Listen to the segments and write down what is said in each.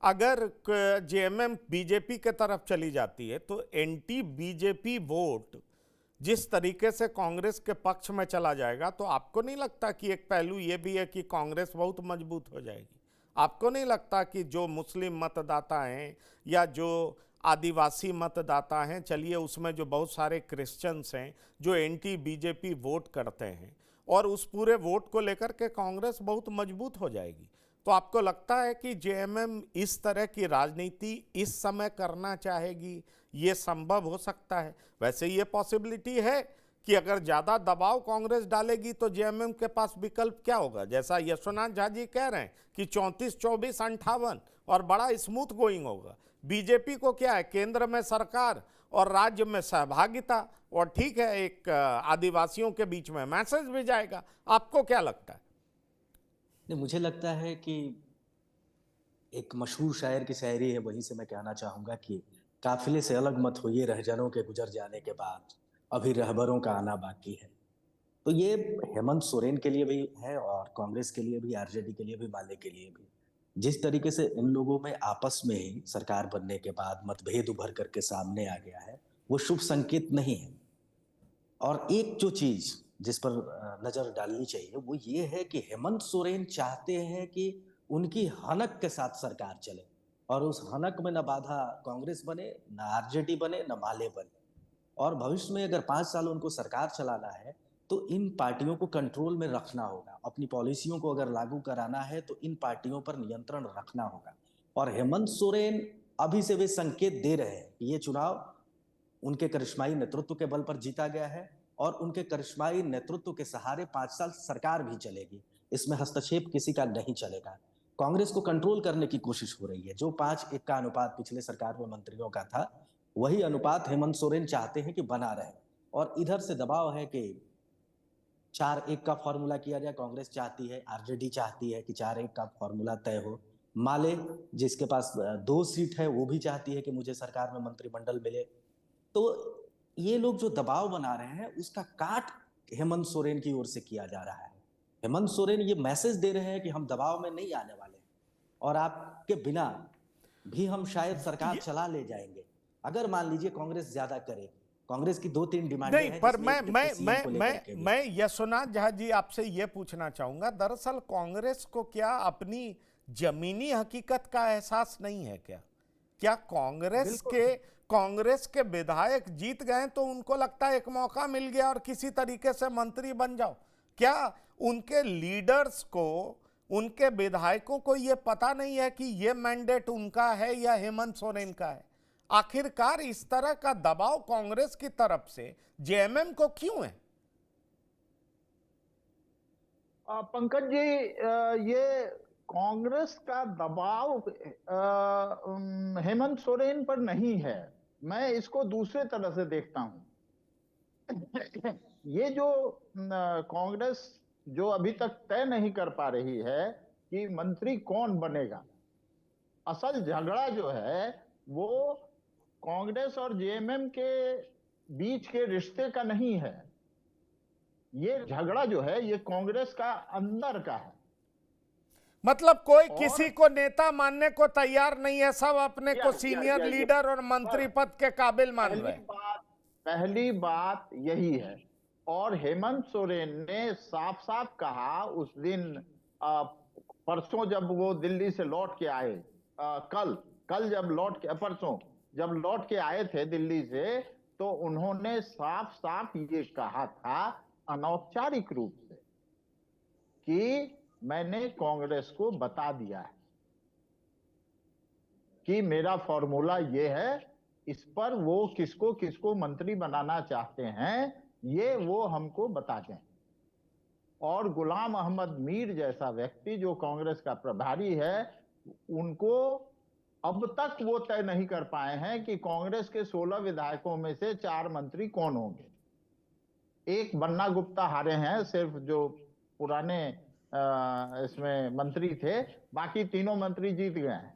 अगर JMM BJP के तरफ चली जाती है तो एंटी बीजेपी वोट जिस तरीके से कांग्रेस के पक्ष में चला जाएगा, तो आपको नहीं लगता कि एक पहलू ये भी है कि कांग्रेस बहुत मजबूत हो जाएगी? आपको नहीं लगता कि जो मुस्लिम मतदाता हैं या जो आदिवासी मतदाता हैं, चलिए उसमें जो बहुत सारे क्रिश्चियंस हैं जो एंटी बीजेपी वोट करते हैं, और उस पूरे वोट को लेकर के कांग्रेस बहुत मजबूत हो जाएगी? तो आपको लगता है कि जेएमएम इस तरह की राजनीति इस समय करना चाहेगी? ये संभव हो सकता है? वैसे ये पॉसिबिलिटी है कि अगर ज़्यादा दबाव कांग्रेस डालेगी तो जेएमएम के पास विकल्प क्या होगा? जैसा यशवनाथ झा जी कह रहे हैं कि 34, 24, 58 और बड़ा स्मूथ गोइंग होगा। बीजेपी को क्या है, केंद्र में सरकार और राज्य में सहभागिता, और ठीक है एक आदिवासियों के बीच में मैसेज भी जाएगा। आपको क्या लगता है? नहीं, मुझे लगता है कि एक मशहूर शायर की शायरी है, वहीं से मैं कहना चाहूंगा कि काफिले से अलग मत होइए, रहजनों के गुजर जाने के बाद अभी रहबरों का आना बाकी है। तो ये हेमंत सोरेन के लिए भी है और कांग्रेस के लिए भी, आरजेडी के लिए भी, माले के लिए भी। जिस तरीके से इन लोगों में आपस में ही सरकार बनने के बाद मतभेद उभर करके सामने आ गया है, वो शुभ संकेत नहीं है। और एक जो चीज जिस पर नजर डालनी चाहिए वो ये है कि हेमंत सोरेन चाहते हैं कि उनकी हनक के साथ सरकार चले, और उस हनक में न बाधा कांग्रेस बने, न आरजेडी बने, न माले बने। और भविष्य में अगर 5 साल उनको सरकार चलाना है तो इन पार्टियों को कंट्रोल में रखना होगा। अपनी पॉलिसियों को अगर लागू कराना है तो इन पार्टियों पर नियंत्रण रखना होगा। और हेमंत सोरेन अभी से वे संकेत दे रहे हैं कि ये चुनाव उनके करिश्माई नेतृत्व के बल पर जीता गया है, और उनके करिश्माई नेतृत्व के सहारे 5 साल सरकार भी चलेगी। इसमें हस्तक्षेप किसी का नहीं चलेगा। कांग्रेस को कंट्रोल करने की कोशिश हो रही है। जो 5-1 का अनुपात पिछले सरकार में मंत्रियों का था, वही अनुपात हेमंत सोरेन चाहते हैं कि बना रहे। और इधर से दबाव है कि 4-1 का फॉर्मूला किया जाए। कांग्रेस चाहती है, आरजेडी चाहती है कि 4-1 का फॉर्मूला तय हो। माले, जिसके पास 2 सीट है, वो भी चाहती है कि मुझे सरकार में मंत्रिमंडल मिले। तो ये लोग जो दबाव बना रहे हैं उसका काट हेमंत सोरेन की ओर से किया जा रहा है। हेमंत सोरेन ये मैसेज दे रहे हैं कि हम दबाव में नहीं आने वाले हैं, और आपके बिना भी हम शायद सरकार चला ले जाएंगे अगर मान लीजिए कांग्रेस ज्यादा करे। कांग्रेस की 2-3 डिमांडें नहीं, हैं, पर जिसमें एक डिप्टी सीएम को लेकर के भी। मैं यशवनाथ झा जी आपसे ये पूछना चाहूंगा, दरअसल कांग्रेस को क्या अपनी जमीनी हकीकत का एहसास नहीं है क्या? क्या बिल्कुल। कांग्रेस के विधायक जीत गए तो उनको लगता है एक मौका मिल गया और किसी तरीके से मंत्री बन जाओ? क्या उनके लीडर्स को, उनके विधायकों को यह पता नहीं है कि यह मैंडेट उनका है या हेमंत सोरेन का है? आखिरकार इस तरह का दबाव कांग्रेस की तरफ से जेएमएम को क्यों है? पंकज जी, ये कांग्रेस का दबाव हेमंत सोरेन पर नहीं है। मैं इसको दूसरे तरह से देखता हूं। ये जो कांग्रेस जो अभी तक तय नहीं कर पा रही है कि मंत्री कौन बनेगा, असल झगड़ा जो है वो कांग्रेस और जेएमएम के बीच के रिश्ते का नहीं है। ये झगड़ा जो है ये कांग्रेस का अंदर का है। मतलब कोई और किसी को नेता मानने को तैयार नहीं है, सब अपने को सीनियर लीडर और मंत्री पद के काबिल मान रहे हैं। पहली बात यही है। और हेमंत सोरेन ने साफ साफ कहा उस दिन, परसों जब वो दिल्ली से लौट के आए, कल जब लौट के, परसों जब लौट के आए थे दिल्ली से, तो उन्होंने साफ साफ ये कहा था अनौपचारिक रूप से कि मैंने कांग्रेस को बता दिया है कि मेरा फॉर्मूला ये है, इस पर वो किसको किसको मंत्री बनाना चाहते हैं ये वो हमको बता दें। और गुलाम अहमद मीर जैसा व्यक्ति जो कांग्रेस का प्रभारी है, उनको अब तक वो तय नहीं कर पाए हैं कि कांग्रेस के 16 विधायकों में से 4 मंत्री कौन होंगे। एक बन्ना गुप्ता हारे हैं सिर्फ, जो पुराने इसमें मंत्री थे, बाकी तीनों मंत्री जीत गए हैं।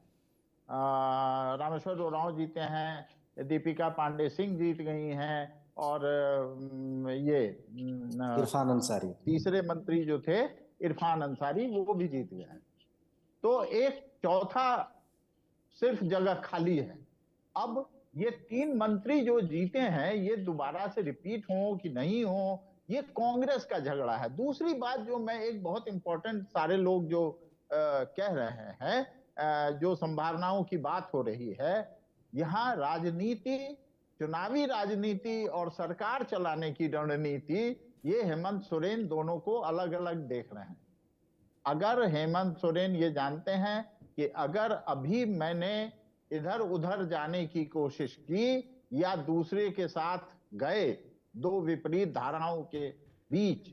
रामेश्वर उरांव जीते हैं, दीपिका पांडे सिंह जीत गई हैं, और ये इरफान अंसारी, तीसरे मंत्री जो थे इरफान अंसारी, वो भी जीत गए हैं। तो एक चौथा सिर्फ जगह खाली है। अब ये 3 मंत्री जो जीते हैं ये दोबारा से रिपीट हो कि नहीं हो, ये कांग्रेस का झगड़ा है। दूसरी बात जो मैं एक बहुत इंपॉर्टेंट, सारे लोग जो कह रहे हैं, जो संभावनाओं की बात हो रही है, यहाँ राजनीति, चुनावी राजनीति और सरकार चलाने की रणनीति, ये हेमंत सोरेन दोनों को अलग अलग देख रहे हैं। अगर हेमंत सोरेन ये जानते हैं कि अगर अभी मैंने इधर उधर जाने की कोशिश की या दूसरे के साथ गए दो विपरीत धाराओं के बीच,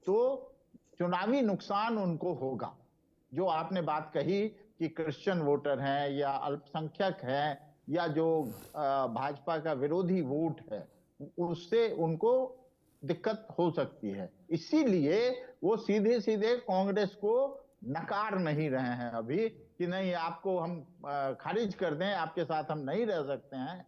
तो चुनावी नुकसान उनको होगा। जो आपने बात कही कि क्रिश्चियन वोटर हैं या अल्पसंख्यक हैं या जो भाजपा का विरोधी वोट है, उससे उनको दिक्कत हो सकती है। इसीलिए वो सीधे सीधे कांग्रेस को नकार नहीं रहे हैं अभी कि नहीं, आपको हम खारिज कर दें, आपके साथ हम नहीं रह सकते हैं।